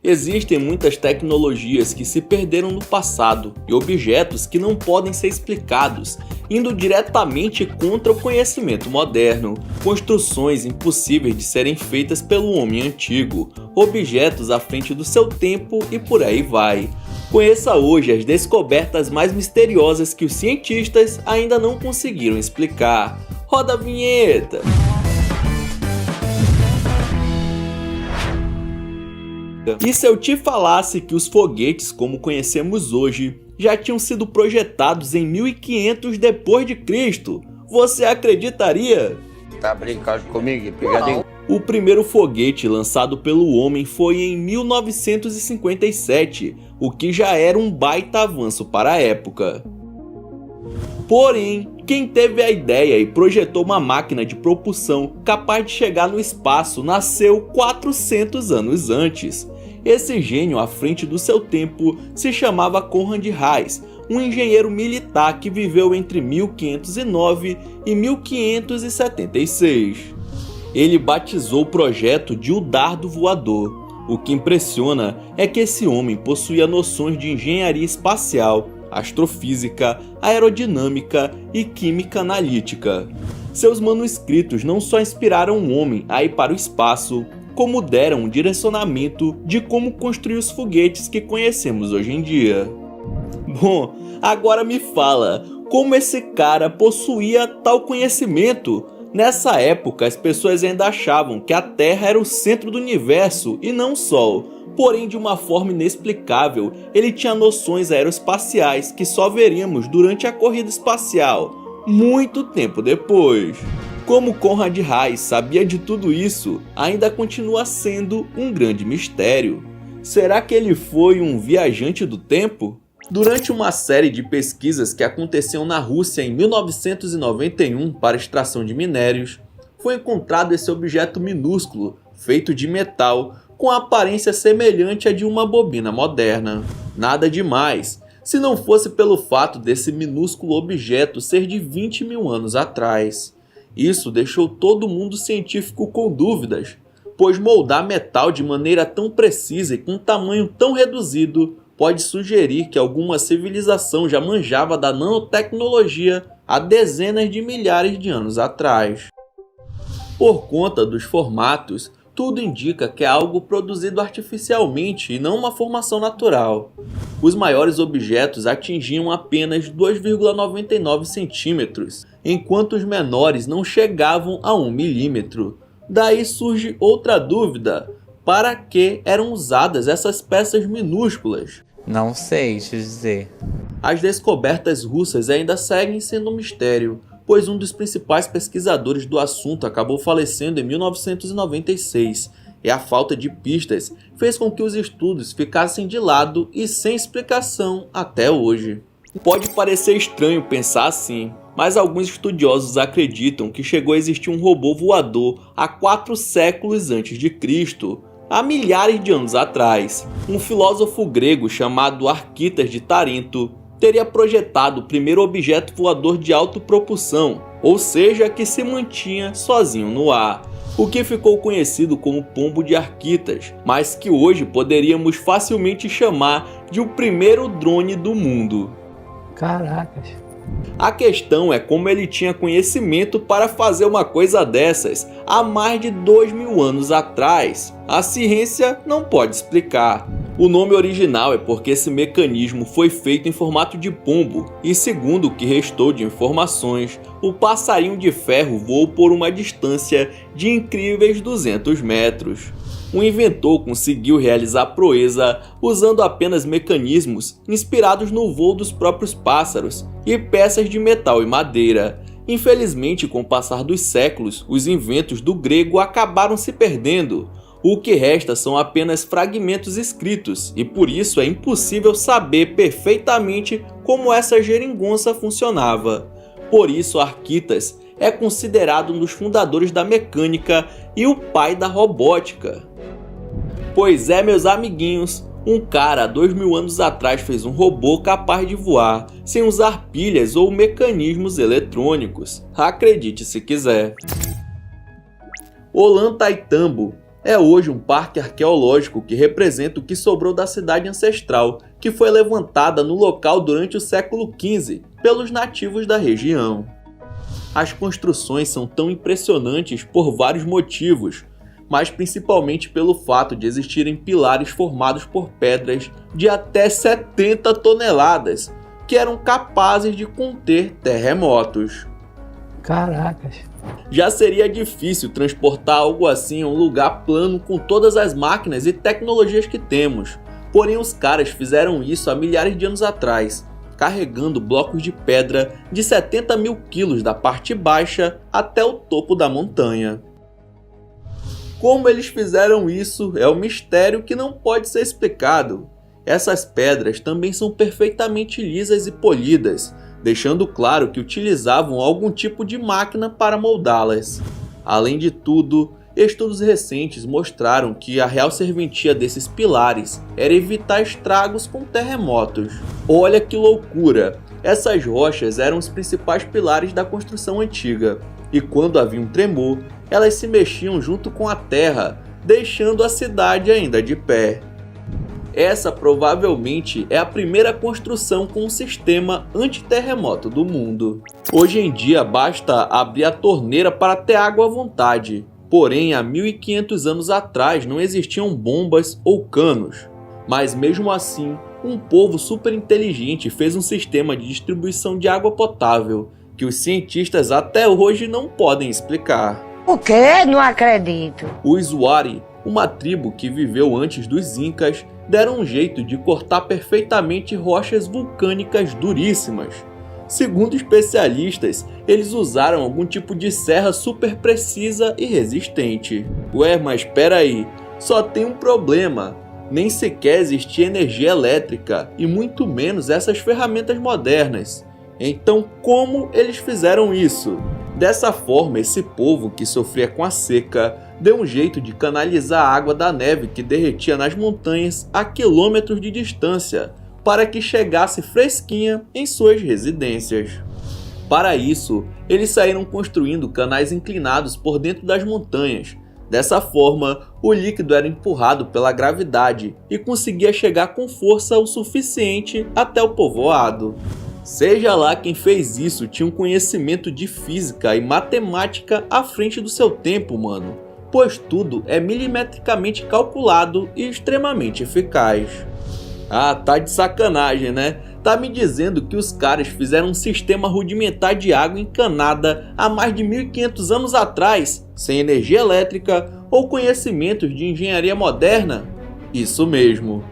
Existem muitas tecnologias que se perderam no passado e objetos que não podem ser explicados, indo diretamente contra o conhecimento moderno, construções impossíveis de serem feitas pelo homem antigo, objetos à frente do seu tempo e por aí vai. Conheça hoje as descobertas mais misteriosas que os cientistas ainda não conseguiram explicar. Roda a vinheta! E se eu te falasse que os foguetes como conhecemos hoje já tinham sido projetados em 1500 depois de Cristo, você acreditaria? Tá brincando comigo, pegadinho? O primeiro foguete lançado pelo homem foi em 1957, o que já era um baita avanço para a época. Porém, quem teve a ideia e projetou uma máquina de propulsão capaz de chegar no espaço nasceu 400 anos antes. Esse gênio à frente do seu tempo se chamava Conrad Heiss, um engenheiro militar que viveu entre 1509 e 1576. Ele batizou o projeto de o dardo voador. O que impressiona é que esse homem possuía noções de engenharia espacial, astrofísica, aerodinâmica e química analítica. Seus manuscritos não só inspiraram o homem a ir para o espaço, como deram um direcionamento de como construir os foguetes que conhecemos hoje em dia. Bom, agora me fala, como esse cara possuía tal conhecimento? Nessa época, as pessoas ainda achavam que a Terra era o centro do universo e não o Sol. Porém, de uma forma inexplicável, ele tinha noções aeroespaciais que só veríamos durante a corrida espacial, muito tempo depois. Como Conrad Heiss sabia de tudo isso, ainda continua sendo um grande mistério. Será que ele foi um viajante do tempo? Durante uma série de pesquisas que aconteciam na Rússia em 1991 para extração de minérios, foi encontrado esse objeto minúsculo, feito de metal, com aparência semelhante à de uma bobina moderna. Nada demais, se não fosse pelo fato desse minúsculo objeto ser de 20 mil anos atrás. Isso deixou todo mundo científico com dúvidas, pois moldar metal de maneira tão precisa e com tamanho tão reduzido pode sugerir que alguma civilização já manjava da nanotecnologia há dezenas de milhares de anos atrás. Por conta dos formatos, tudo indica que é algo produzido artificialmente e não uma formação natural. Os maiores objetos atingiam apenas 2,99 centímetros, enquanto os menores não chegavam a 1 milímetro. Daí surge outra dúvida: para que eram usadas essas peças minúsculas? Não sei te dizer. As descobertas russas ainda seguem sendo um mistério, pois um dos principais pesquisadores do assunto acabou falecendo em 1996, e a falta de pistas fez com que os estudos ficassem de lado e sem explicação até hoje. Pode parecer estranho pensar assim, mas alguns estudiosos acreditam que chegou a existir um robô voador há 4 séculos antes de Cristo. Há milhares de anos atrás, um filósofo grego chamado Arquitas de Tarento teria projetado o primeiro objeto voador de autopropulsão, ou seja, que se mantinha sozinho no ar, o que ficou conhecido como pombo de Arquitas, mas que hoje poderíamos facilmente chamar de o primeiro drone do mundo. Caracas. A questão é como ele tinha conhecimento para fazer uma coisa dessas há mais de 2000 anos atrás. A ciência não pode explicar. O nome original é porque esse mecanismo foi feito em formato de pombo e, segundo o que restou de informações, o passarinho de ferro voou por uma distância de incríveis 200 metros. O inventor conseguiu realizar a proeza usando apenas mecanismos inspirados no voo dos próprios pássaros e peças de metal e madeira. Infelizmente, com o passar dos séculos, os inventos do grego acabaram se perdendo. O que resta são apenas fragmentos escritos, e por isso é impossível saber perfeitamente como essa geringonça funcionava. Por isso, Arquitas é considerado um dos fundadores da mecânica e o pai da robótica. Pois é, meus amiguinhos, um cara há 2000 anos atrás fez um robô capaz de voar, sem usar pilhas ou mecanismos eletrônicos. Acredite se quiser. Ollantaytambo É hoje um parque arqueológico que representa o que sobrou da cidade ancestral, que foi levantada no local durante o século XV pelos nativos da região. As construções são tão impressionantes por vários motivos, mas principalmente pelo fato de existirem pilares formados por pedras de até 70 toneladas, que eram capazes de conter terremotos. Caracas. Já seria difícil transportar algo assim a um lugar plano com todas as máquinas e tecnologias que temos, porém os caras fizeram isso há milhares de anos atrás, carregando blocos de pedra de 70 mil quilos da parte baixa até o topo da montanha. Como eles fizeram isso é um mistério que não pode ser explicado. Essas pedras também são perfeitamente lisas e polidas, deixando claro que utilizavam algum tipo de máquina para moldá-las. Além de tudo, estudos recentes mostraram que a real serventia desses pilares era evitar estragos com terremotos. Olha que loucura! Essas rochas eram os principais pilares da construção antiga, e quando havia um tremor, elas se mexiam junto com a terra, deixando a cidade ainda de pé. Essa provavelmente é a primeira construção com um sistema anti-terremoto do mundo. Hoje em dia basta abrir a torneira para ter água à vontade, porém há 1500 anos atrás não existiam bombas ou canos. Mas mesmo assim, um povo super inteligente fez um sistema de distribuição de água potável, que os cientistas até hoje não podem explicar. O quê? Não acredito. Os Wari, uma tribo que viveu antes dos Incas, deram um jeito de cortar perfeitamente rochas vulcânicas duríssimas. Segundo especialistas, eles usaram algum tipo de serra super precisa e resistente. Ué, mas espera aí, só tem um problema. Nem sequer existia energia elétrica e muito menos essas ferramentas modernas. Então como eles fizeram isso? Dessa forma, esse povo que sofria com a seca deu um jeito de canalizar a água da neve que derretia nas montanhas a quilômetros de distância para que chegasse fresquinha em suas residências. Para isso, eles saíram construindo canais inclinados por dentro das montanhas. Dessa forma, o líquido era empurrado pela gravidade e conseguia chegar com força o suficiente até o povoado. Seja lá quem fez isso tinha um conhecimento de física e matemática à frente do seu tempo, mano, pois tudo é milimetricamente calculado e extremamente eficaz. Ah, tá de sacanagem, né? Tá me dizendo que os caras fizeram um sistema rudimentar de água encanada há mais de 1500 anos atrás, sem energia elétrica ou conhecimentos de engenharia moderna? Isso mesmo.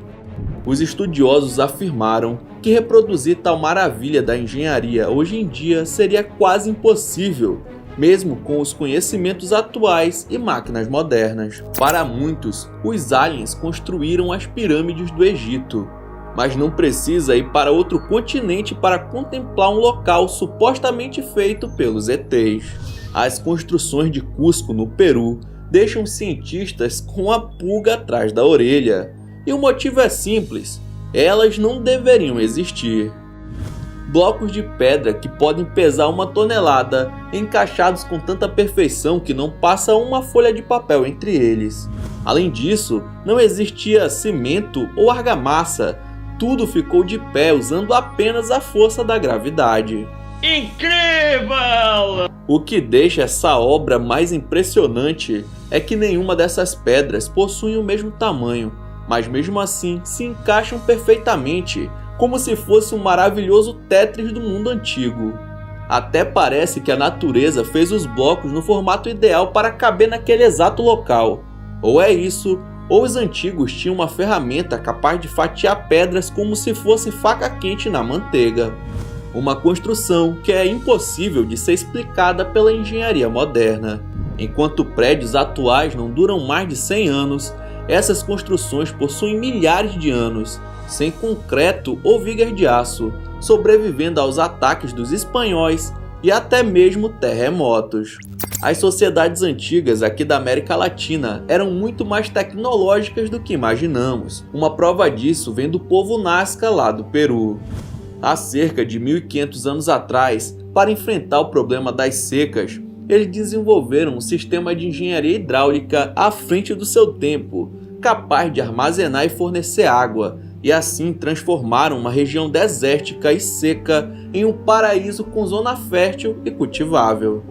Os estudiosos afirmaram que reproduzir tal maravilha da engenharia hoje em dia seria quase impossível, mesmo com os conhecimentos atuais e máquinas modernas. Para muitos, os aliens construíram as pirâmides do Egito, mas não precisa ir para outro continente para contemplar um local supostamente feito pelos ETs. As construções de Cusco, no Peru, deixam cientistas com a pulga atrás da orelha. E o motivo é simples: elas não deveriam existir. Blocos de pedra que podem pesar 1 tonelada, encaixados com tanta perfeição que não passa uma folha de papel entre eles. Além disso, não existia cimento ou argamassa, tudo ficou de pé usando apenas a força da gravidade. Incrível! O que deixa essa obra mais impressionante é que nenhuma dessas pedras possui o mesmo tamanho, mas mesmo assim se encaixam perfeitamente, como se fosse um maravilhoso Tetris do mundo antigo. Até parece que a natureza fez os blocos no formato ideal para caber naquele exato local. Ou é isso, ou os antigos tinham uma ferramenta capaz de fatiar pedras como se fosse faca quente na manteiga. Uma construção que é impossível de ser explicada pela engenharia moderna. Enquanto prédios atuais não duram mais de 100 anos, essas construções possuem milhares de anos, sem concreto ou vigas de aço, sobrevivendo aos ataques dos espanhóis e até mesmo terremotos. As sociedades antigas aqui da América Latina eram muito mais tecnológicas do que imaginamos. Uma prova disso vem do povo Nazca lá do Peru. Há cerca de 1500 anos atrás, para enfrentar o problema das secas, eles desenvolveram um sistema de engenharia hidráulica à frente do seu tempo, capaz de armazenar e fornecer água, e assim transformaram uma região desértica e seca em um paraíso com zona fértil e cultivável.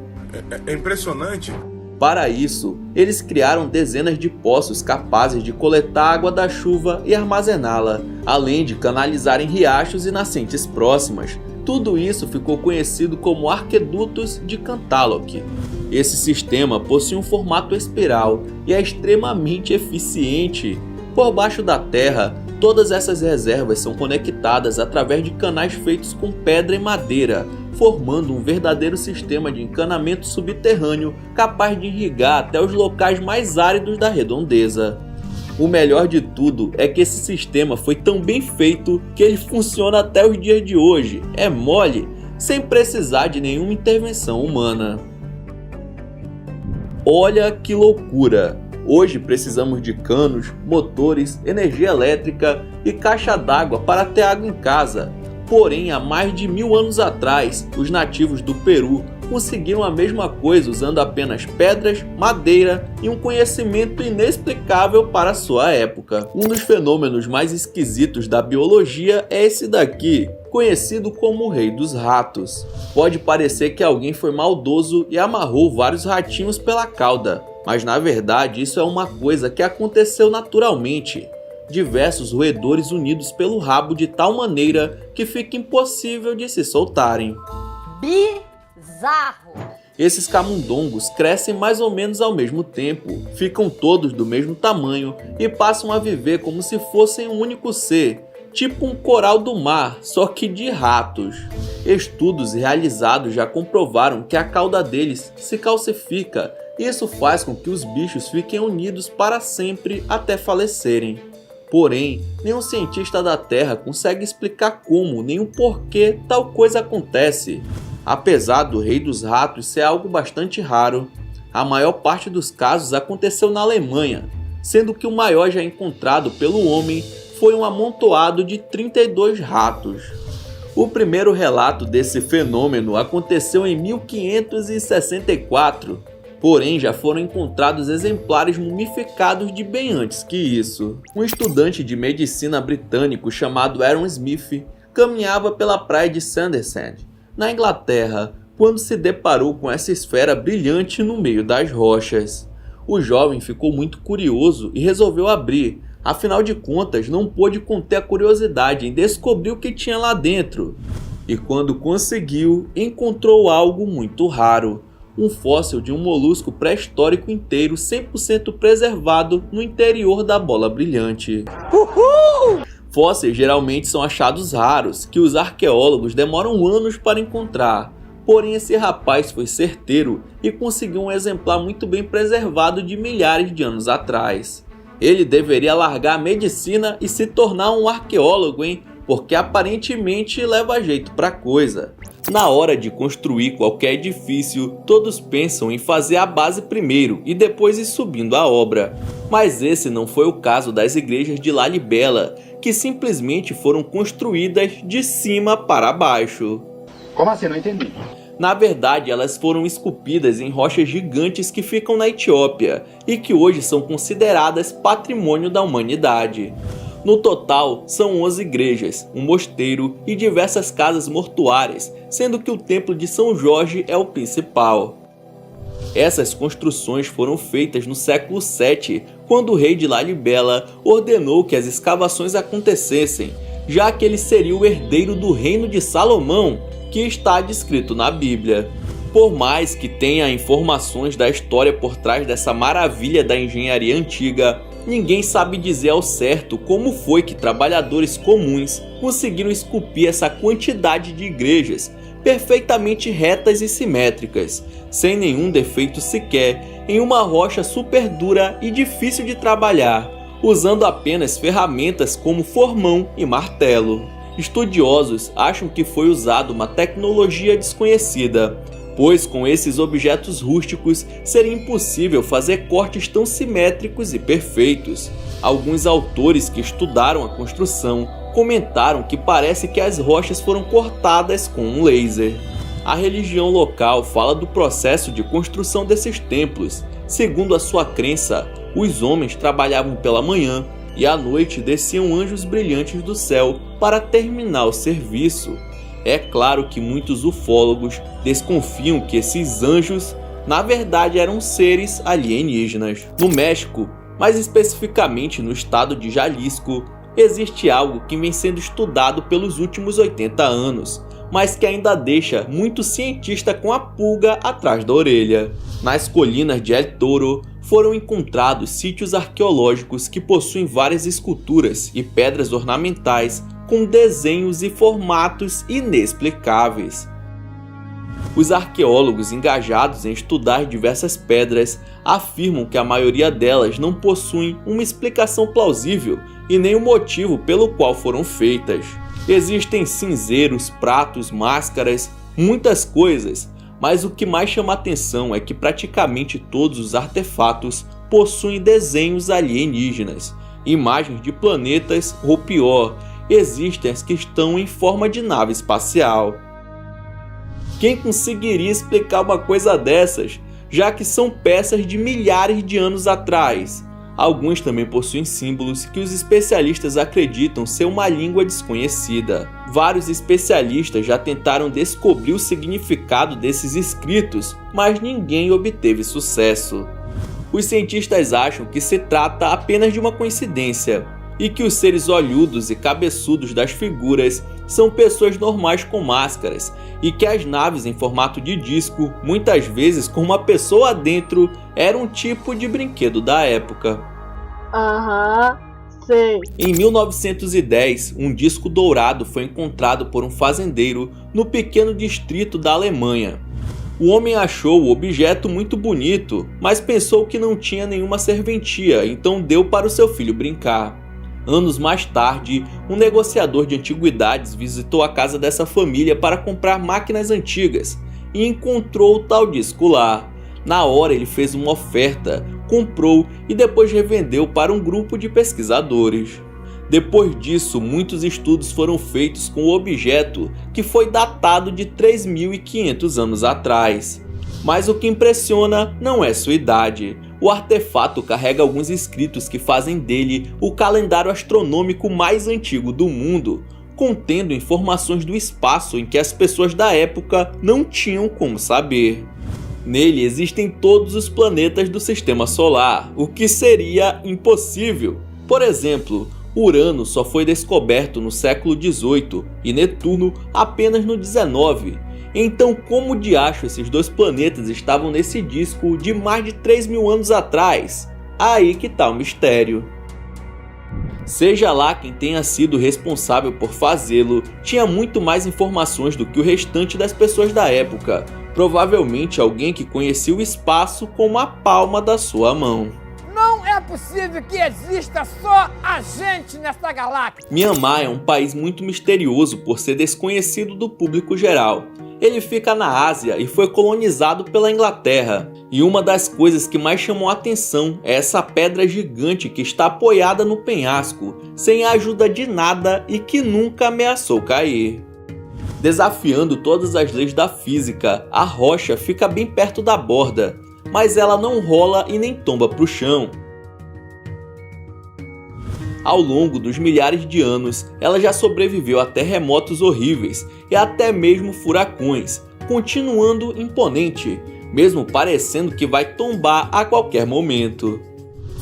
É impressionante. Para isso, eles criaram dezenas de poços capazes de coletar água da chuva e armazená-la, além de canalizar em riachos e nascentes próximas. Tudo isso ficou conhecido como Aquedutos de Cantalock. Esse sistema possui um formato espiral e é extremamente eficiente. Por baixo da terra, todas essas reservas são conectadas através de canais feitos com pedra e madeira, formando um verdadeiro sistema de encanamento subterrâneo capaz de irrigar até os locais mais áridos da redondeza. O melhor de tudo é que esse sistema foi tão bem feito que ele funciona até os dias de hoje, é mole, sem precisar de nenhuma intervenção humana. Olha que loucura! Hoje precisamos de canos, motores, energia elétrica e caixa d'água para ter água em casa. Porém, há mais de 1000 anos atrás, os nativos do Peru conseguiram a mesma coisa usando apenas pedras, madeira e um conhecimento inexplicável para sua época. Um dos fenômenos mais esquisitos da biologia é esse daqui, conhecido como o Rei dos Ratos. Pode parecer que alguém foi maldoso e amarrou vários ratinhos pela cauda, mas na verdade isso é uma coisa que aconteceu naturalmente. Diversos roedores unidos pelo rabo de tal maneira que fica impossível de se soltarem. Bizarro! Esses camundongos crescem mais ou menos ao mesmo tempo, ficam todos do mesmo tamanho e passam a viver como se fossem um único ser, tipo um coral do mar, só que de ratos. Estudos realizados já comprovaram que a cauda deles se calcifica, e isso faz com que os bichos fiquem unidos para sempre até falecerem. Porém, nenhum cientista da Terra consegue explicar como nem o porquê tal coisa acontece. Apesar do Rei dos Ratos ser algo bastante raro, a maior parte dos casos aconteceu na Alemanha, sendo que o maior já encontrado pelo homem foi um amontoado de 32 ratos. O primeiro relato desse fenômeno aconteceu em 1564, porém já foram encontrados exemplares mumificados de bem antes que isso. Um estudante de medicina britânico chamado Aaron Smith caminhava pela praia de Sandersand, na Inglaterra, quando se deparou com essa esfera brilhante no meio das rochas. O jovem ficou muito curioso e resolveu abrir, afinal de contas não pôde conter a curiosidade em descobrir o que tinha lá dentro. E quando conseguiu, encontrou algo muito raro. Um fóssil de um molusco pré-histórico inteiro 100% preservado no interior da bola brilhante. Uhul! Fósseis geralmente são achados raros, que os arqueólogos demoram anos para encontrar. Porém, esse rapaz foi certeiro e conseguiu um exemplar muito bem preservado de milhares de anos atrás. Ele deveria largar a medicina e se tornar um arqueólogo, hein? Porque aparentemente leva jeito pra coisa. Na hora de construir qualquer edifício, todos pensam em fazer a base primeiro e depois ir subindo a obra. Mas esse não foi o caso das igrejas de Lalibela, que simplesmente foram construídas de cima para baixo. Como assim? Não entendi. Na verdade, elas foram esculpidas em rochas gigantes que ficam na Etiópia e que hoje são consideradas patrimônio da humanidade. No total, são 11 igrejas, um mosteiro e diversas casas mortuárias, sendo que o Templo de São Jorge é o principal. Essas construções foram feitas no século VII, quando o rei de Lalibela ordenou que as escavações acontecessem, já que ele seria o herdeiro do reino de Salomão, que está descrito na Bíblia. Por mais que tenha informações da história por trás dessa maravilha da engenharia antiga, ninguém sabe dizer ao certo como foi que trabalhadores comuns conseguiram esculpir essa quantidade de igrejas perfeitamente retas e simétricas, sem nenhum defeito sequer, em uma rocha super dura e difícil de trabalhar, usando apenas ferramentas como formão e martelo. Estudiosos acham que foi usada uma tecnologia desconhecida, pois com esses objetos rústicos seria impossível fazer cortes tão simétricos e perfeitos. Alguns autores que estudaram a construção comentaram que parece que as rochas foram cortadas com um laser. A religião local fala do processo de construção desses templos. Segundo a sua crença, os homens trabalhavam pela manhã e à noite desciam anjos brilhantes do céu para terminar o serviço. É claro que muitos ufólogos desconfiam que esses anjos, na verdade, eram seres alienígenas. No México, mais especificamente no estado de Jalisco, existe algo que vem sendo estudado pelos últimos 80 anos, mas que ainda deixa muito cientista com a pulga atrás da orelha. Nas colinas de El Toro, foram encontrados sítios arqueológicos que possuem várias esculturas e pedras ornamentais com desenhos e formatos inexplicáveis. Os arqueólogos engajados em estudar diversas pedras afirmam que a maioria delas não possuem uma explicação plausível e nem o motivo pelo qual foram feitas. Existem cinzeiros, pratos, máscaras, muitas coisas, mas o que mais chama atenção é que praticamente todos os artefatos possuem desenhos alienígenas, imagens de planetas ou pior, existem as que estão em forma de nave espacial. Quem conseguiria explicar uma coisa dessas, já que são peças de milhares de anos atrás? Alguns também possuem símbolos que os especialistas acreditam ser uma língua desconhecida. Vários especialistas já tentaram descobrir o significado desses escritos, mas ninguém obteve sucesso. Os cientistas acham que se trata apenas de uma coincidência, e que os seres olhudos e cabeçudos das figuras são pessoas normais com máscaras, e que as naves em formato de disco, muitas vezes com uma pessoa dentro, eram um tipo de brinquedo da época. Sei. Em 1910, um disco dourado foi encontrado por um fazendeiro no pequeno distrito da Alemanha. O homem achou o objeto muito bonito, mas pensou que não tinha nenhuma serventia, então deu para o seu filho brincar. Anos mais tarde, um negociador de antiguidades visitou a casa dessa família para comprar máquinas antigas e encontrou o tal disco lá. Na hora ele fez uma oferta, comprou e depois revendeu para um grupo de pesquisadores. Depois disso, muitos estudos foram feitos com o objeto, que foi datado de 3.500 anos atrás. Mas o que impressiona não é sua idade. O artefato carrega alguns escritos que fazem dele o calendário astronômico mais antigo do mundo, contendo informações do espaço em que as pessoas da época não tinham como saber. Nele existem todos os planetas do Sistema Solar, o que seria impossível. Por exemplo, Urano só foi descoberto no século XVIII e Netuno apenas no XIX. Então, como diacho esses dois planetas estavam nesse disco de mais de 3.000 anos atrás? Aí que tá o mistério. Seja lá quem tenha sido responsável por fazê-lo, tinha muito mais informações do que o restante das pessoas da época. Provavelmente alguém que conhecia o espaço como a palma da sua mão. Não é possível que exista só a gente nesta galáxia. Myanmar é um país muito misterioso por ser desconhecido do público geral. Ele fica na Ásia e foi colonizado pela Inglaterra. E uma das coisas que mais chamou a atenção é essa pedra gigante que está apoiada no penhasco, sem a ajuda de nada e que nunca ameaçou cair. Desafiando todas as leis da física, a rocha fica bem perto da borda, mas ela não rola e nem tomba para o chão. Ao longo dos milhares de anos, ela já sobreviveu a terremotos horríveis e até mesmo furacões, continuando imponente, mesmo parecendo que vai tombar a qualquer momento.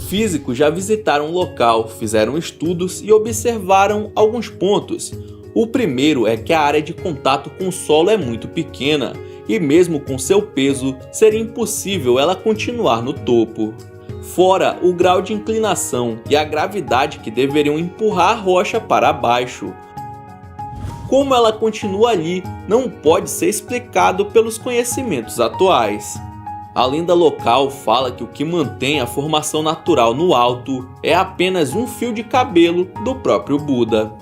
Físicos já visitaram o local, fizeram estudos e observaram alguns pontos. O primeiro é que a área de contato com o solo é muito pequena, e mesmo com seu peso, seria impossível ela continuar no topo. Fora o grau de inclinação e a gravidade que deveriam empurrar a rocha para baixo. Como ela continua ali, não pode ser explicado pelos conhecimentos atuais. A lenda local fala que o que mantém a formação natural no alto é apenas um fio de cabelo do próprio Buda.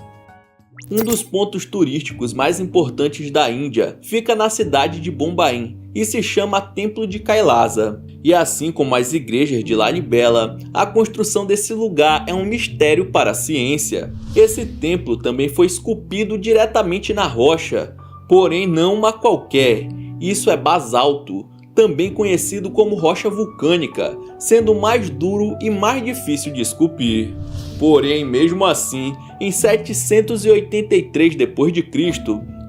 Um dos pontos turísticos mais importantes da Índia fica na cidade de Bombaim e se chama Templo de Kailasa. E assim como as igrejas de Lalibela, a construção desse lugar é um mistério para a ciência. Esse templo também foi esculpido diretamente na rocha, porém não uma qualquer. Isso é basalto, também conhecido como rocha vulcânica, sendo mais duro e mais difícil de esculpir. Porém, mesmo assim, em 783 d.C.,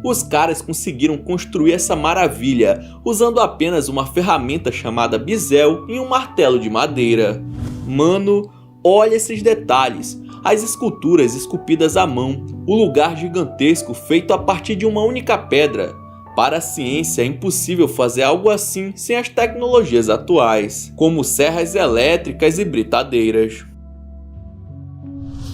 os caras conseguiram construir essa maravilha usando apenas uma ferramenta chamada bisel e um martelo de madeira. Mano, olha esses detalhes, as esculturas esculpidas à mão, o lugar gigantesco feito a partir de uma única pedra. Para a ciência é impossível fazer algo assim sem as tecnologias atuais, como serras elétricas e britadeiras.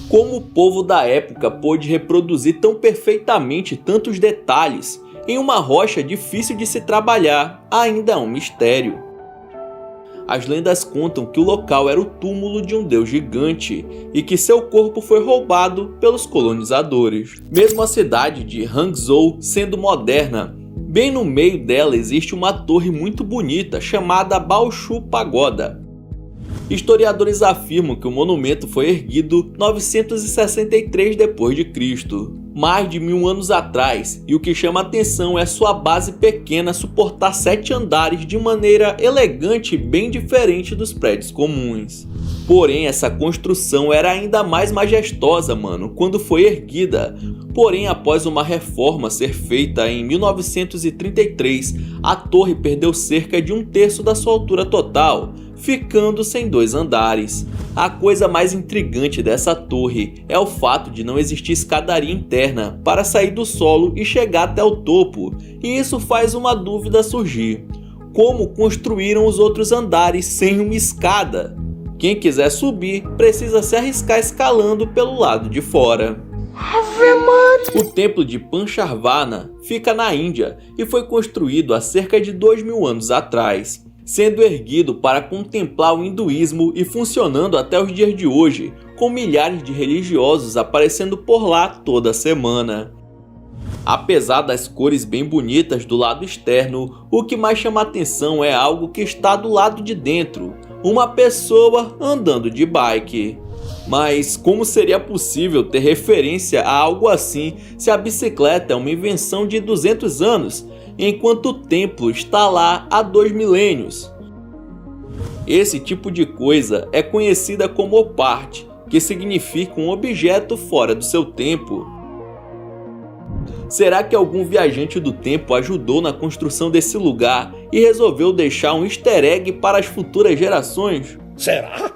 Como o povo da época pôde reproduzir tão perfeitamente tantos detalhes em uma rocha difícil de se trabalhar ainda é um mistério. As lendas contam que o local era o túmulo de um deus gigante e que seu corpo foi roubado pelos colonizadores. Mesmo a cidade de Hangzhou sendo moderna, bem no meio dela existe uma torre muito bonita chamada Baoshu Pagoda. Historiadores afirmam que o monumento foi erguido 963 d.C., mais de 1000 anos atrás, e o que chama atenção é sua base pequena suportar 7 andares de maneira elegante e bem diferente dos prédios comuns. Porém, essa construção era ainda mais majestosa, quando foi erguida. Porém, após uma reforma ser feita em 1933, a torre perdeu cerca de 1/3 da sua altura total, ficando sem 2 andares. A coisa mais intrigante dessa torre é o fato de não existir escadaria interna para sair do solo e chegar até o topo, e isso faz uma dúvida surgir: como construíram os outros andares sem uma escada? Quem quiser subir precisa se arriscar escalando pelo lado de fora. O templo de Pancharvana fica na Índia e foi construído há cerca de 2000 anos atrás, sendo erguido para contemplar o hinduísmo e funcionando até os dias de hoje, com milhares de religiosos aparecendo por lá toda semana. Apesar das cores bem bonitas do lado externo, o que mais chama atenção é algo que está do lado de dentro: uma pessoa andando de bike. Mas como seria possível ter referência a algo assim se a bicicleta é uma invenção de 200 anos, enquanto o templo está lá há 2 milênios? Esse tipo de coisa é conhecida como oparte, que significa um objeto fora do seu tempo. Será que algum viajante do tempo ajudou na construção desse lugar e resolveu deixar um easter egg para as futuras gerações? Será?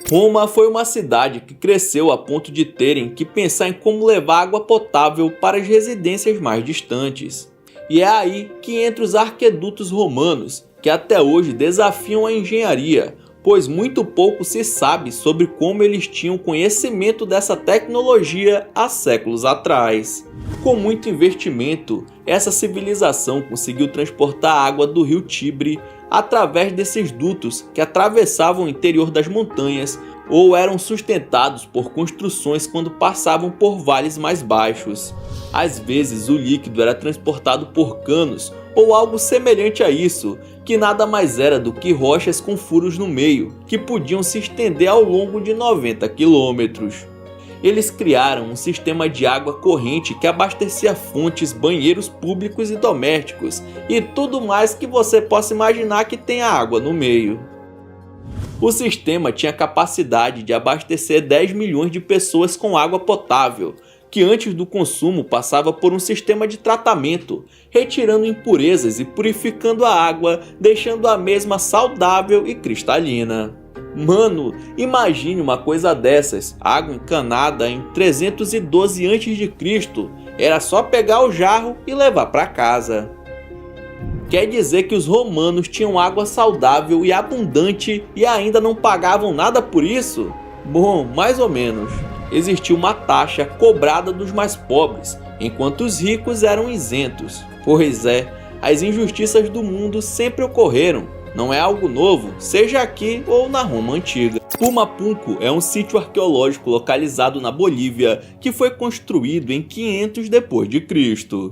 Roma foi uma cidade que cresceu a ponto de terem que pensar em como levar água potável para as residências mais distantes. E é aí que entra os arquedutos romanos, que até hoje desafiam a engenharia, pois muito pouco se sabe sobre como eles tinham conhecimento dessa tecnologia há séculos atrás. Com muito investimento, essa civilização conseguiu transportar água do rio Tibre através desses dutos que atravessavam o interior das montanhas ou eram sustentados por construções quando passavam por vales mais baixos. Às vezes o líquido era transportado por canos ou algo semelhante a isso, que nada mais era do que rochas com furos no meio, que podiam se estender ao longo de 90 quilômetros. Eles criaram um sistema de água corrente que abastecia fontes, banheiros públicos e domésticos, e tudo mais que você possa imaginar que tenha água no meio. O sistema tinha capacidade de abastecer 10 milhões de pessoas com água potável, que antes do consumo passava por um sistema de tratamento, retirando impurezas e purificando a água, deixando a mesma saudável e cristalina. Mano, imagine uma coisa dessas: água encanada em 312 a.C. Era só pegar o jarro e levar para casa. Quer dizer que os romanos tinham água saudável e abundante e ainda não pagavam nada por isso? Bom, mais ou menos. Existia uma taxa cobrada dos mais pobres, enquanto os ricos eram isentos. Pois é, as injustiças do mundo sempre ocorreram. Não é algo novo, seja aqui ou na Roma antiga. Pumapunku é um sítio arqueológico localizado na Bolívia que foi construído em 500 d.C.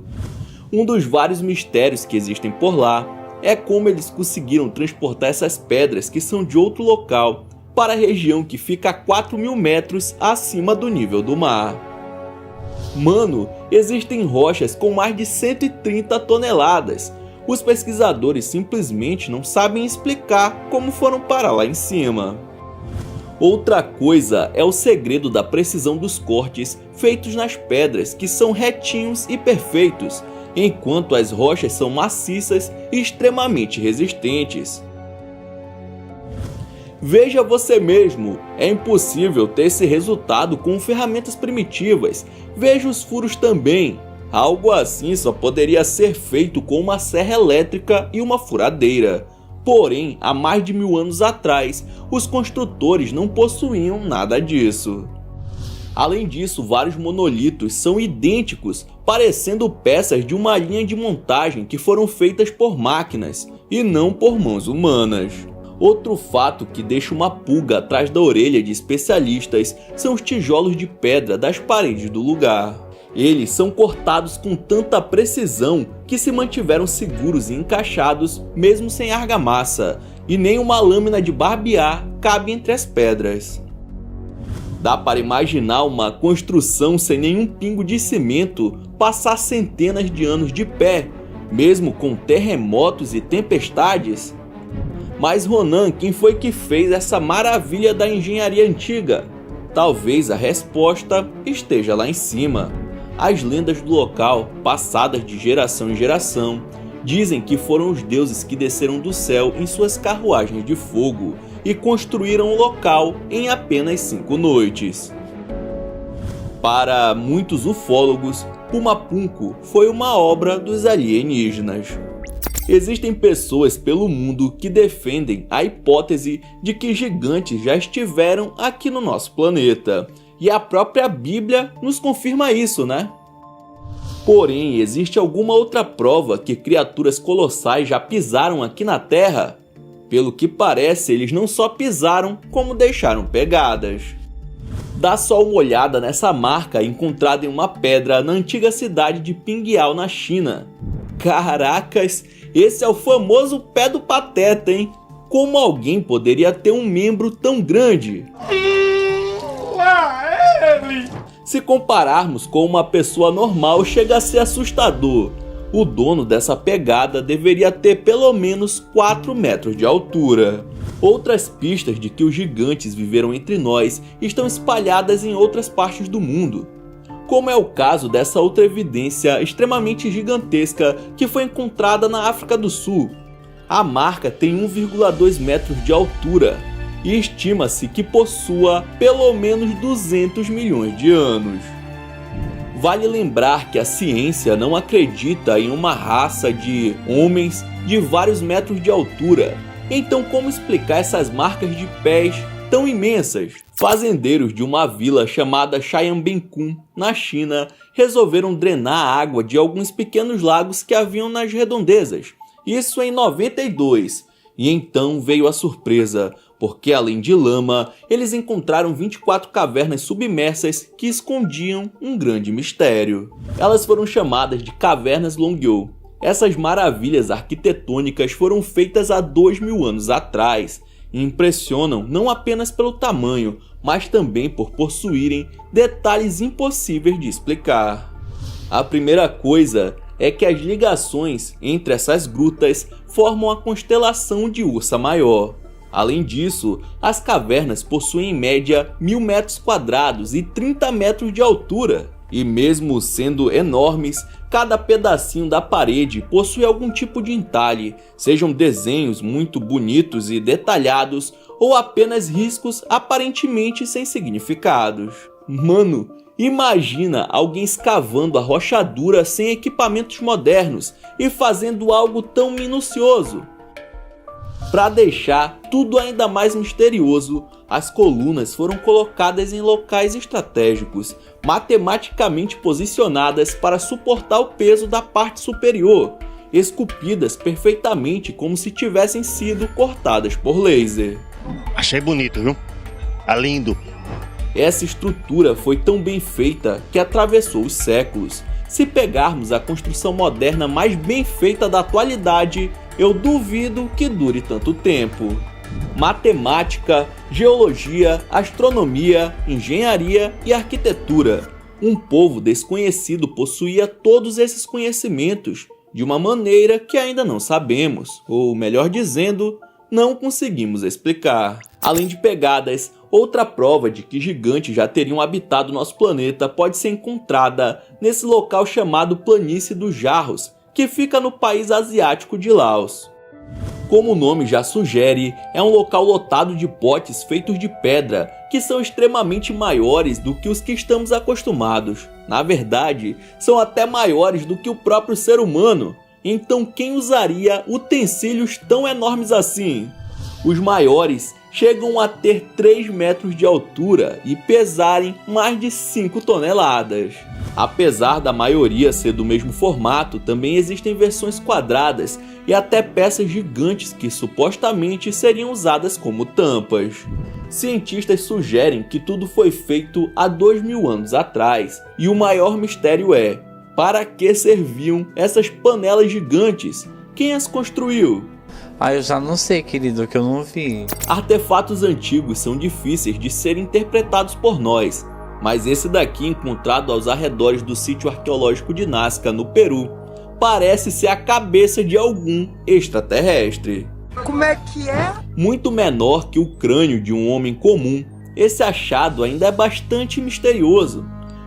Um dos vários mistérios que existem por lá é como eles conseguiram transportar essas pedras que são de outro local para a região que fica a 4.000 metros acima do nível do mar. Mano, existem rochas com mais de 130 toneladas, Os pesquisadores simplesmente não sabem explicar como foram parar lá em cima. Outra coisa é o segredo da precisão dos cortes feitos nas pedras, que são retinhos e perfeitos, enquanto as rochas são maciças e extremamente resistentes. Veja você mesmo, é impossível ter esse resultado com ferramentas primitivas. Veja os furos também. Algo assim só poderia ser feito com uma serra elétrica e uma furadeira. Porém, há mais de 1000 anos atrás, os construtores não possuíam nada disso. Além disso, vários monolitos são idênticos, parecendo peças de uma linha de montagem que foram feitas por máquinas e não por mãos humanas. Outro fato que deixa uma pulga atrás da orelha de especialistas são os tijolos de pedra das paredes do lugar. Eles são cortados com tanta precisão que se mantiveram seguros e encaixados mesmo sem argamassa, e nem uma lâmina de barbear cabe entre as pedras. Dá para imaginar uma construção sem nenhum pingo de cimento passar centenas de anos de pé, mesmo com terremotos e tempestades? Mas Ronan, quem foi que fez essa maravilha da engenharia antiga? Talvez a resposta esteja lá em cima. As lendas do local, passadas de geração em geração, dizem que foram os deuses que desceram do céu em suas carruagens de fogo e construíram o local em apenas 5 noites. Para muitos ufólogos, Pumapunku foi uma obra dos alienígenas. Existem pessoas pelo mundo que defendem a hipótese de que gigantes já estiveram aqui no nosso planeta. E a própria Bíblia nos confirma isso, né? Porém, existe alguma outra prova que criaturas colossais já pisaram aqui na Terra? Pelo que parece, eles não só pisaram, como deixaram pegadas. Dá só uma olhada nessa marca encontrada em uma pedra na antiga cidade de Pingyao, na China. Caracas, esse é o famoso pé do Pateta, hein? Como alguém poderia ter um membro tão grande? Se compararmos com uma pessoa normal, chega a ser assustador. O dono dessa pegada deveria ter pelo menos 4 metros de altura. Outras pistas de que os gigantes viveram entre nós estão espalhadas em outras partes do mundo, como é o caso dessa outra evidência extremamente gigantesca que foi encontrada na África do Sul. A marca tem 1,2 metros de altura e estima-se que possua pelo menos 200 milhões de anos. Vale lembrar que a ciência não acredita em uma raça de homens de vários metros de altura, então como explicar essas marcas de pés tão imensas? Fazendeiros de uma vila chamada Xianbencun, na China, resolveram drenar a água de alguns pequenos lagos que haviam nas redondezas, isso em 92, e então veio a surpresa, porque além de lama, eles encontraram 24 cavernas submersas que escondiam um grande mistério. Elas foram chamadas de Cavernas Longyou. Essas maravilhas arquitetônicas foram feitas há 2000 anos atrás e impressionam não apenas pelo tamanho, mas também por possuírem detalhes impossíveis de explicar. A primeira coisa é que as ligações entre essas grutas formam a constelação de Ursa Maior. Além disso, as cavernas possuem em média 1000 metros quadrados e 30 metros de altura. E mesmo sendo enormes, cada pedacinho da parede possui algum tipo de entalhe, sejam desenhos muito bonitos e detalhados ou apenas riscos aparentemente sem significados. Mano, imagina alguém escavando a rocha dura sem equipamentos modernos e fazendo algo tão minucioso. Para deixar tudo ainda mais misterioso, as colunas foram colocadas em locais estratégicos, matematicamente posicionadas para suportar o peso da parte superior, esculpidas perfeitamente como se tivessem sido cortadas por laser. Achei bonito, viu? Tá lindo. Essa estrutura foi tão bem feita que atravessou os séculos. Se pegarmos a construção moderna mais bem feita da atualidade, eu duvido que dure tanto tempo. Matemática, geologia, astronomia, engenharia e arquitetura. Um povo desconhecido possuía todos esses conhecimentos, de uma maneira que ainda não sabemos, ou melhor dizendo, não conseguimos explicar. Além de pegadas, outra prova de que gigantes já teriam habitado nosso planeta pode ser encontrada nesse local chamado Planície dos Jarros, que fica no país asiático de Laos. Como o nome já sugere, é um local lotado de potes feitos de pedra, que são extremamente maiores do que os que estamos acostumados. Na verdade, são até maiores do que o próprio ser humano. Então quem usaria utensílios tão enormes assim? Os maiores chegam a ter 3 metros de altura e pesarem mais de 5 toneladas. Apesar da maioria ser do mesmo formato, também existem versões quadradas e até peças gigantes que supostamente seriam usadas como tampas. Cientistas sugerem que tudo foi feito há 2000 anos atrás, e o maior mistério é: para que serviam essas panelas gigantes? Quem as construiu? Eu já não sei, querido, que eu não vi. Artefatos antigos são difíceis de serem interpretados por nós, mas esse daqui, encontrado aos arredores do sítio arqueológico de Nazca, no Peru, parece ser a cabeça de algum extraterrestre. Como é que é? Muito menor que o crânio de um homem comum, esse achado ainda é bastante misterioso,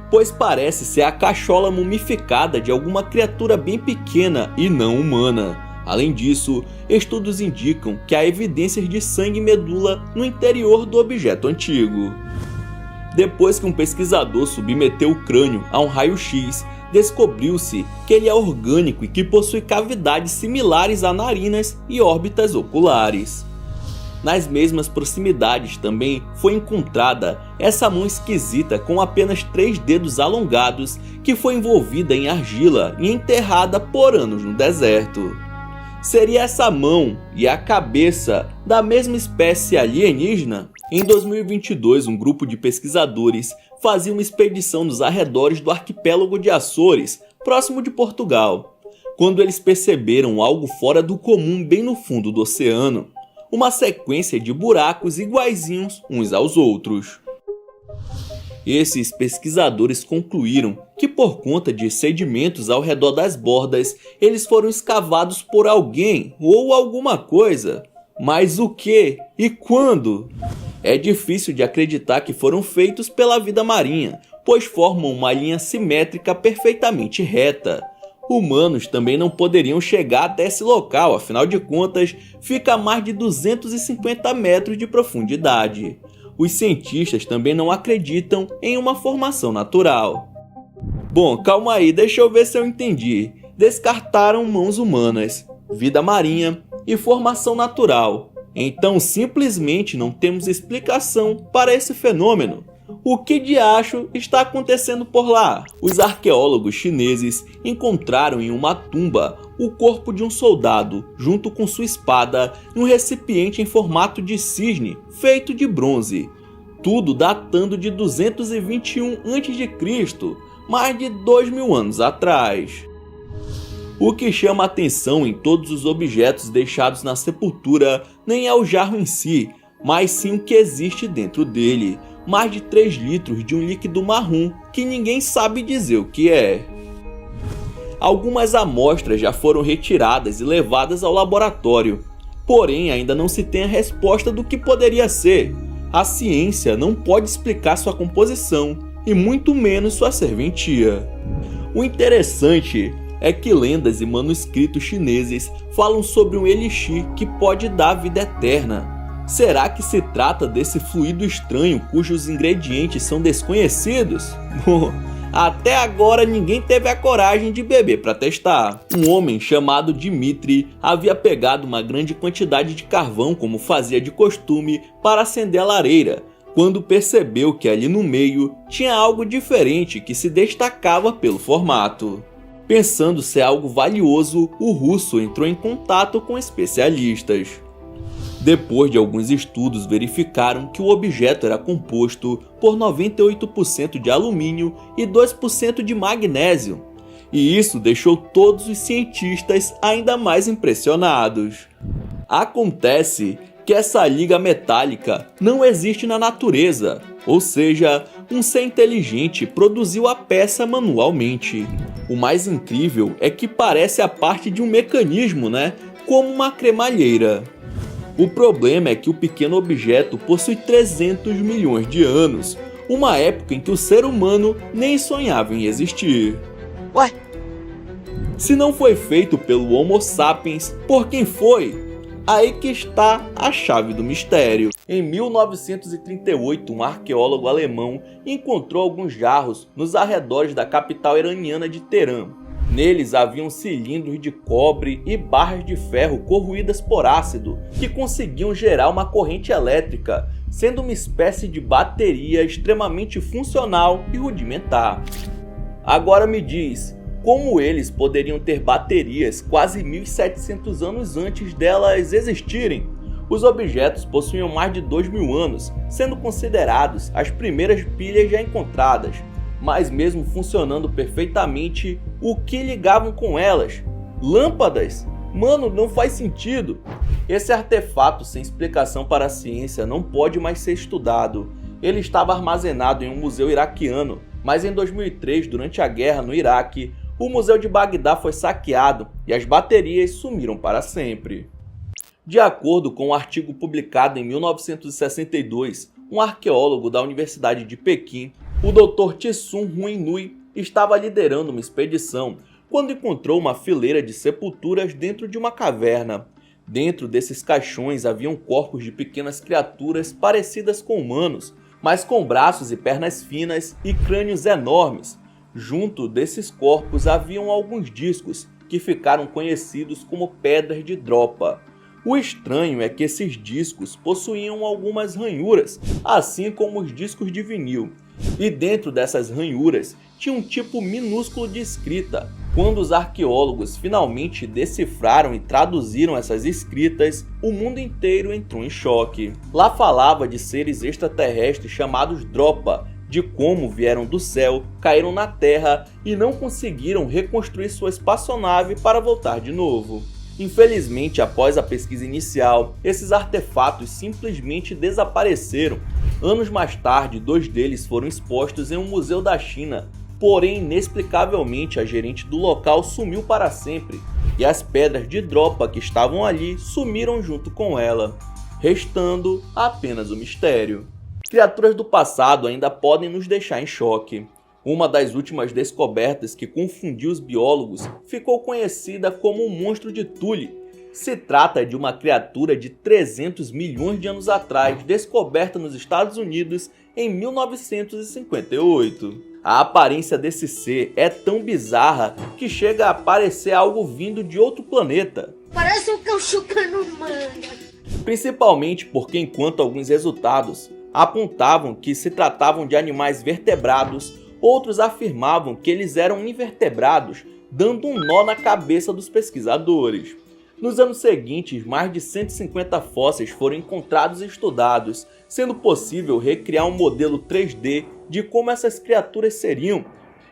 pois parece ser a cachola mumificada de alguma criatura bem pequena e não humana. Além disso, estudos indicam que há evidências de sangue e medula no interior do objeto antigo. Depois que um pesquisador submeteu o crânio a um raio-x, descobriu-se que ele é orgânico e que possui cavidades similares a narinas e órbitas oculares. Nas mesmas proximidades também foi encontrada essa mão esquisita com apenas 3 dedos alongados que foi envolvida em argila e enterrada por anos no deserto. Seria essa mão e a cabeça da mesma espécie alienígena? Em 2022, um grupo de pesquisadores fazia uma expedição nos arredores do arquipélago de Açores, próximo de Portugal, quando eles perceberam algo fora do comum bem no fundo do oceano, uma sequência de buracos iguaizinhos uns aos outros. Esses pesquisadores concluíram que por conta de sedimentos ao redor das bordas, eles foram escavados por alguém ou alguma coisa. Mas o que e quando? É difícil de acreditar que foram feitos pela vida marinha, pois formam uma linha simétrica perfeitamente reta. Humanos também não poderiam chegar até esse local, afinal de contas, fica a mais de 250 metros de profundidade. Os cientistas também não acreditam em uma formação natural. Bom, calma aí, deixa eu ver se eu entendi. Descartaram mãos humanas, vida marinha e formação natural. Então simplesmente não temos explicação para esse fenômeno. O que de acho está acontecendo por lá? Os arqueólogos chineses encontraram em uma tumba o corpo de um soldado, junto com sua espada e um recipiente em formato de cisne, feito de bronze. Tudo datando de 221 a.C., mais de 2000 anos atrás. O que chama a atenção em todos os objetos deixados na sepultura nem é o jarro em si, mas sim o que existe dentro dele. Mais de 3 litros de um líquido marrom que ninguém sabe dizer o que é. Algumas amostras já foram retiradas e levadas ao laboratório, porém ainda não se tem a resposta do que poderia ser. A ciência não pode explicar sua composição e muito menos sua serventia. O interessante é que lendas e manuscritos chineses falam sobre um elixir que pode dar vida eterna. Será que se trata desse fluido estranho cujos ingredientes são desconhecidos? Bom, até agora ninguém teve a coragem de beber para testar. Um homem chamado Dmitri havia pegado uma grande quantidade de carvão, como fazia de costume, para acender a lareira, quando percebeu que ali no meio tinha algo diferente que se destacava pelo formato. Pensando ser algo valioso, o russo entrou em contato com especialistas. Depois de alguns estudos, verificaram que o objeto era composto por 98% de alumínio e 2% de magnésio. E isso deixou todos os cientistas ainda mais impressionados. Acontece que essa liga metálica não existe na natureza, ou seja, um ser inteligente produziu a peça manualmente. O mais incrível é que parece a parte de um mecanismo, né? Como uma cremalheira. O problema é que o pequeno objeto possui 300 milhões de anos, uma época em que o ser humano nem sonhava em existir. Ué? Se não foi feito pelo Homo sapiens, por quem foi? Aí que está a chave do mistério. Em 1938, um arqueólogo alemão encontrou alguns jarros nos arredores da capital iraniana de Teherã. Neles haviam cilindros de cobre e barras de ferro corroídas por ácido, que conseguiam gerar uma corrente elétrica, sendo uma espécie de bateria extremamente funcional e rudimentar. Agora me diz, como eles poderiam ter baterias quase 1700 anos antes delas existirem? Os objetos possuíam mais de 2000 anos, sendo considerados as primeiras pilhas já encontradas, mas mesmo funcionando perfeitamente, o que ligavam com elas? Lâmpadas? Mano, não faz sentido. Esse artefato sem explicação para a ciência não pode mais ser estudado. Ele estava armazenado em um museu iraquiano, mas em 2003, durante a guerra no Iraque, o museu de Bagdá foi saqueado e as baterias sumiram para sempre. De acordo com um artigo publicado em 1962, um arqueólogo da Universidade de Pequim, o Dr. Tsun Huinui, estava liderando uma expedição quando encontrou uma fileira de sepulturas dentro de uma caverna. Dentro desses caixões haviam corpos de pequenas criaturas parecidas com humanos, mas com braços e pernas finas e crânios enormes. Junto desses corpos haviam alguns discos, que ficaram conhecidos como pedras de dropa. O estranho é que esses discos possuíam algumas ranhuras, assim como os discos de vinil. E dentro dessas ranhuras tinha um tipo minúsculo de escrita. Quando os arqueólogos finalmente decifraram e traduziram essas escritas, o mundo inteiro entrou em choque. Lá falava de seres extraterrestres chamados Dropa, de como vieram do céu, caíram na Terra e não conseguiram reconstruir sua espaçonave para voltar de novo. Infelizmente, após a pesquisa inicial, esses artefatos simplesmente desapareceram. Anos mais tarde, 2 deles foram expostos em um museu da China, porém, inexplicavelmente, a gerente do local sumiu para sempre, e as pedras de dropa que estavam ali sumiram junto com ela, restando apenas o mistério. Criaturas do passado ainda podem nos deixar em choque. Uma das últimas descobertas que confundiu os biólogos ficou conhecida como o monstro de Thule. Se trata de uma criatura de 300 milhões de anos atrás, descoberta nos Estados Unidos em 1958. A aparência desse ser é tão bizarra que chega a parecer algo vindo de outro planeta. Parece um cão chocando humano. Principalmente porque, enquanto alguns resultados apontavam que se tratavam de animais vertebrados, outros afirmavam que eles eram invertebrados, dando um nó na cabeça dos pesquisadores. Nos anos seguintes, mais de 150 fósseis foram encontrados e estudados, sendo possível recriar um modelo 3D de como essas criaturas seriam,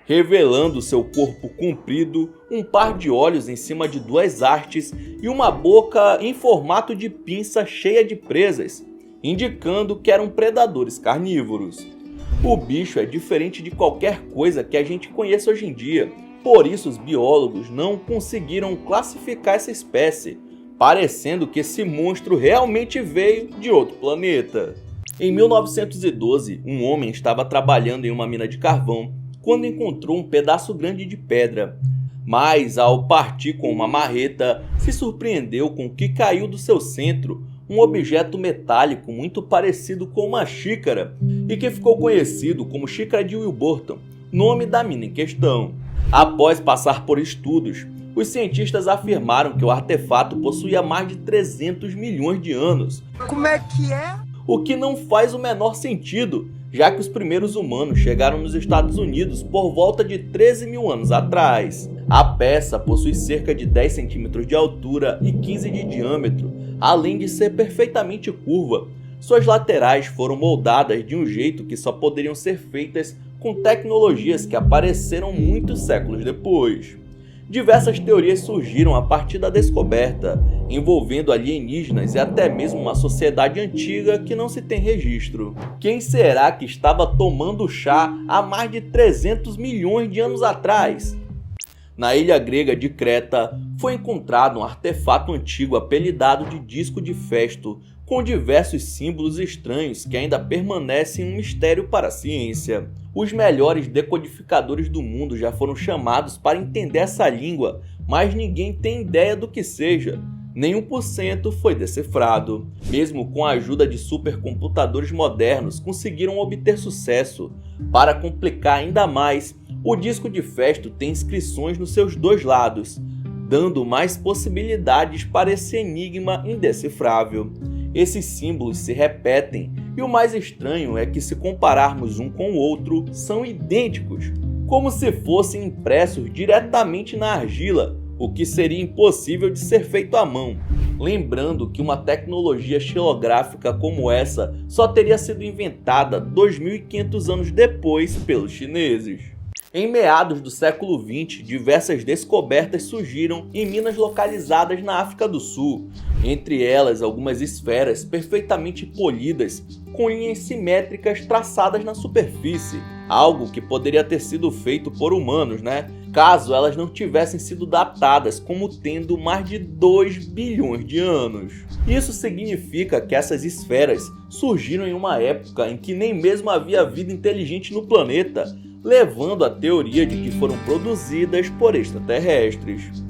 revelando seu corpo comprido, um par de olhos em cima de 2 hastes e uma boca em formato de pinça cheia de presas, indicando que eram predadores carnívoros. O bicho é diferente de qualquer coisa que a gente conhece hoje em dia, por isso os biólogos não conseguiram classificar essa espécie, parecendo que esse monstro realmente veio de outro planeta. Em 1912, um homem estava trabalhando em uma mina de carvão quando encontrou um pedaço grande de pedra, mas ao partir com uma marreta, se surpreendeu com o que caiu do seu centro, um objeto metálico muito parecido com uma xícara e que ficou conhecido como xícara de Wilburton, nome da mina em questão. Após passar por estudos, os cientistas afirmaram que o artefato possuía mais de 300 milhões de anos. Como é que é? O que não faz o menor sentido, já que os primeiros humanos chegaram nos Estados Unidos por volta de 13 mil anos atrás. A peça possui cerca de 10 centímetros de altura e 15 de diâmetro, além de ser perfeitamente curva. Suas laterais foram moldadas de um jeito que só poderiam ser feitas com tecnologias que apareceram muitos séculos depois. Diversas teorias surgiram a partir da descoberta, envolvendo alienígenas e até mesmo uma sociedade antiga que não se tem registro. Quem será que estava tomando chá há mais de 300 milhões de anos atrás? Na ilha grega de Creta, foi encontrado um artefato antigo apelidado de Disco de Festo, com diversos símbolos estranhos que ainda permanecem um mistério para a ciência. Os melhores decodificadores do mundo já foram chamados para entender essa língua, mas ninguém tem ideia do que seja. Nem 1% foi decifrado. Mesmo com a ajuda de supercomputadores modernos, conseguiram obter sucesso. Para complicar ainda mais, o Disco de Festo tem inscrições nos seus dois lados, dando mais possibilidades para esse enigma indecifrável. Esses símbolos se repetem, e o mais estranho é que, se compararmos um com o outro, são idênticos, como se fossem impressos diretamente na argila, o que seria impossível de ser feito à mão. Lembrando que uma tecnologia xilográfica como essa só teria sido inventada 2.500 anos depois pelos chineses. Em meados do século XX, diversas descobertas surgiram em minas localizadas na África do Sul, entre elas algumas esferas perfeitamente polidas, com linhas simétricas traçadas na superfície, algo que poderia ter sido feito por humanos, caso elas não tivessem sido datadas como tendo mais de 2 bilhões de anos. Isso significa que essas esferas surgiram em uma época em que nem mesmo havia vida inteligente no planeta, levando à teoria de que foram produzidas por extraterrestres.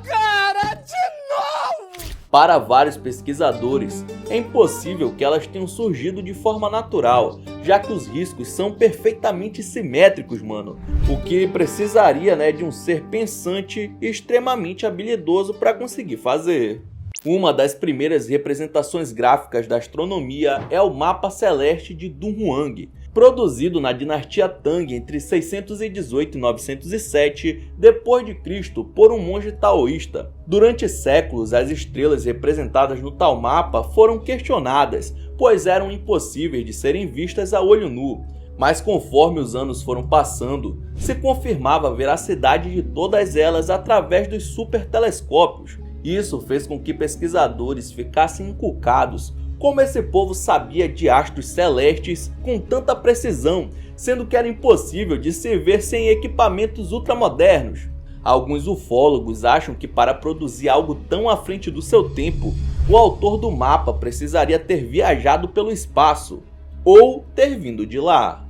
Cara, de novo! Para vários pesquisadores, é impossível que elas tenham surgido de forma natural, já que os riscos são perfeitamente simétricos, o que precisaria de um ser pensante e extremamente habilidoso para conseguir fazer. Uma das primeiras representações gráficas da astronomia é o Mapa Celeste de Dunhuang, produzido na dinastia Tang entre 618 e 907 d.C. por um monge taoísta. Durante séculos, as estrelas representadas no tal mapa foram questionadas, pois eram impossíveis de serem vistas a olho nu. Mas conforme os anos foram passando, se confirmava a veracidade de todas elas através dos supertelescópios. Isso fez com que pesquisadores ficassem encucados como esse povo sabia de astros celestes com tanta precisão, sendo que era impossível de se ver sem equipamentos ultramodernos. Alguns ufólogos acham que, para produzir algo tão à frente do seu tempo, o autor do mapa precisaria ter viajado pelo espaço, ou ter vindo de lá.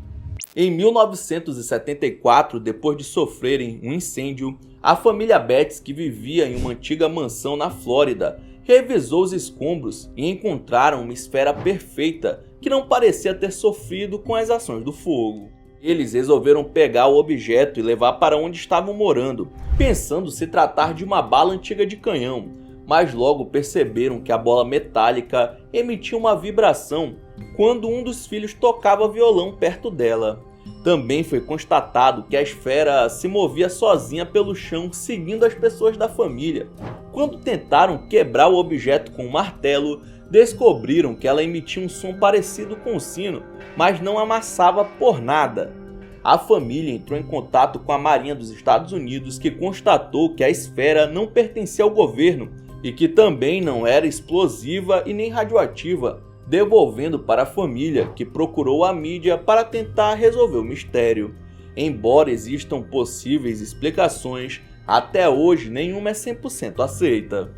Em 1974, depois de sofrerem um incêndio, a família Betts, que vivia em uma antiga mansão na Flórida, revisou os escombros e encontraram uma esfera perfeita que não parecia ter sofrido com as ações do fogo. Eles resolveram pegar o objeto e levar para onde estavam morando, pensando se tratar de uma bala antiga de canhão, mas logo perceberam que a bola metálica emitia uma vibração quando um dos filhos tocava violão perto dela. Também foi constatado que a esfera se movia sozinha pelo chão, seguindo as pessoas da família. Quando tentaram quebrar o objeto com um martelo, descobriram que ela emitia um som parecido com o sino, mas não amassava por nada. A família entrou em contato com a Marinha dos Estados Unidos, que constatou que a esfera não pertencia ao governo e que também não era explosiva e nem radioativa, devolvendo para a família, que procurou a mídia para tentar resolver o mistério. Embora existam possíveis explicações, até hoje nenhuma é 100% aceita.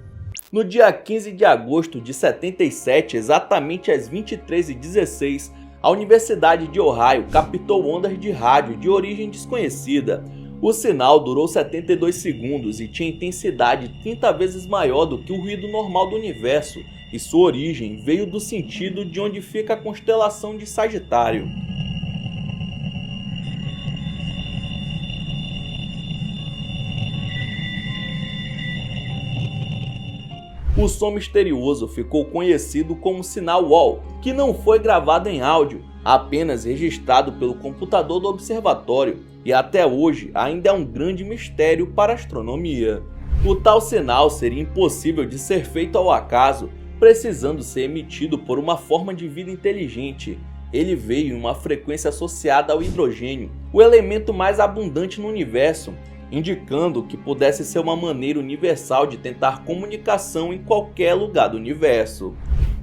No dia 15 de agosto de 77, exatamente às 23h16, a Universidade de Ohio captou ondas de rádio de origem desconhecida. O sinal durou 72 segundos e tinha intensidade 30 vezes maior do que o ruído normal do universo, e sua origem veio do sentido de onde fica a constelação de Sagitário. O som misterioso ficou conhecido como sinal WALL, que não foi gravado em áudio, apenas registrado pelo computador do observatório, e até hoje ainda é um grande mistério para a astronomia. O tal sinal seria impossível de ser feito ao acaso, precisando ser emitido por uma forma de vida inteligente. Ele veio em uma frequência associada ao hidrogênio, o elemento mais abundante no universo, indicando que pudesse ser uma maneira universal de tentar comunicação em qualquer lugar do universo.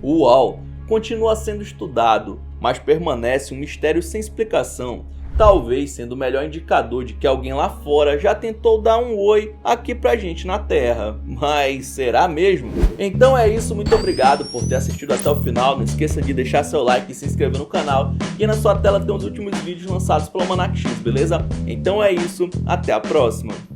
O WALL continua sendo estudado, mas permanece um mistério sem explicação, talvez sendo o melhor indicador de que alguém lá fora já tentou dar um oi aqui pra gente na Terra. Mas será mesmo? Então é isso, muito obrigado por ter assistido até o final. Não esqueça de deixar seu like e se inscrever no canal. E na sua tela tem os últimos vídeos lançados pelo Almanac X, beleza? Então é isso, até a próxima!